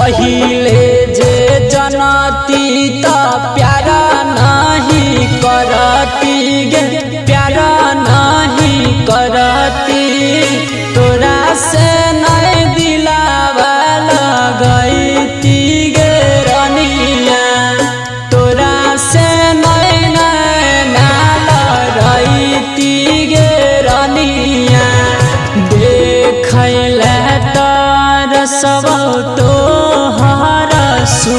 पहिले जे जनती त प्यारा नहीं करती गे, प्यारा नहीं करती। तोरा से नहीं दिलावा लगैती गे रनिया, तोरा से नहीं लड़ैती गे रनिया। देखैले तर सब तोहर सु